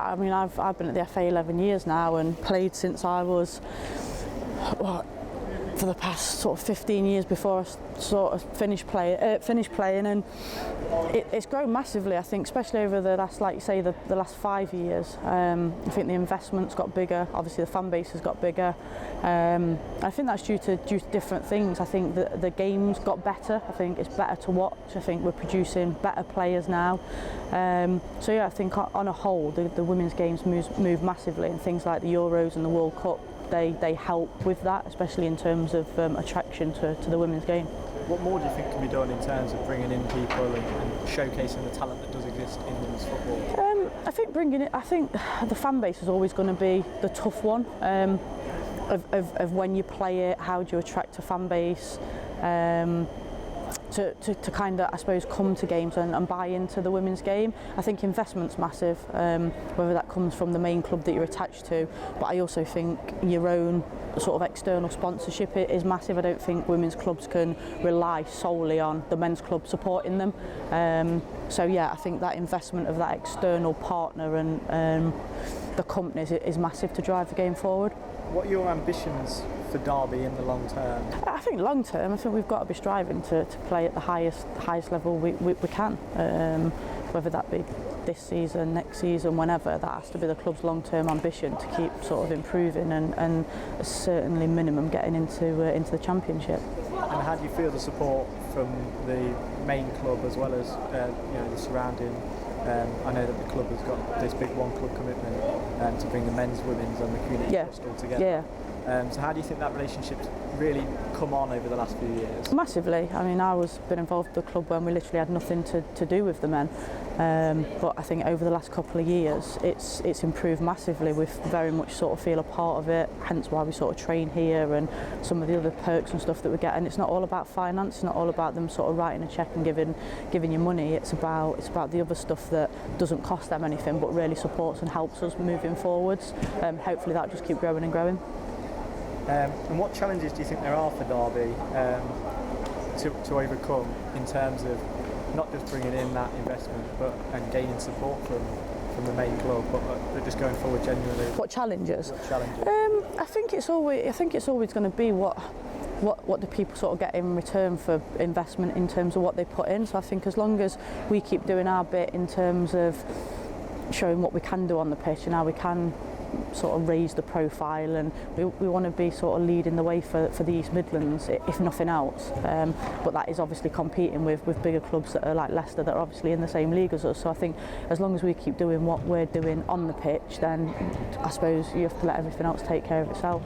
I mean, I've been at the FA 11 years now and played since I was, for the past sort of 15 years before I sort of finished playing, and it's grown massively. I think, especially over the last, like you say, the last 5 years. I think the investment's got bigger. Obviously, the fan base has got bigger. I think that's due to different things. I think the game's got better. I think it's better to watch. I think we're producing better players now. So yeah, I think on a whole, the women's games move massively, and things like the Euros and the World Cup, they help with that, especially in terms of attraction to the women's game. What more do you think can be done in terms of bringing in people and showcasing the talent that does exist in women's football? I think the fan base is always going to be the tough one. Of when you play it, how do you attract a fan base to kind of, I suppose, come to games and buy into the women's game. I think investment's massive, whether that comes from the main club that you're attached to, but I also think your own sort of external sponsorship is massive. I don't think women's clubs can rely solely on the men's club supporting them. So yeah, I think that investment of that external partner and the companies is massive to drive the game forward. What are your ambitions for Derby in the long term? I think long term, I think we've got to be striving to play at the highest level we can. Whether that be this season, next season, whenever, that has to be the club's long-term ambition, to keep sort of improving and certainly minimum getting into the championship. And how do you feel the support from the main club as well as the surrounding? I know that the club has got this big one-club commitment to bring the men's, women's and the community trust all together. Yeah. So how do you think that relationship's really come on over the last few years? Massively. I mean, been involved with the club when we literally had nothing to do with the men. But I think over the last couple of years, it's improved massively. We very much sort of feel a part of it, hence why we sort of train here and some of the other perks and stuff that we get. And it's not all about finance, it's not all about them sort of writing a cheque and giving you money. It's about the other stuff that doesn't cost them anything but really supports and helps us moving forwards. Hopefully that'll just keep growing and growing. And what challenges do you think there are for Derby to overcome in terms of not just bringing in that investment and gaining support from the main club, but just going forward genuinely? What challenges? What challenges? I think it's always going to be what do people sort of get in return for investment in terms of what they put in. So I think as long as we keep doing our bit in terms of showing what we can do on the pitch and how we can sort of raise the profile, and we want to be sort of leading the way for the East Midlands, if nothing else. But that is obviously competing with bigger clubs that are like Leicester, that are obviously in the same league as us. So I think as long as we keep doing what we're doing on the pitch, then I suppose you have to let everything else take care of itself.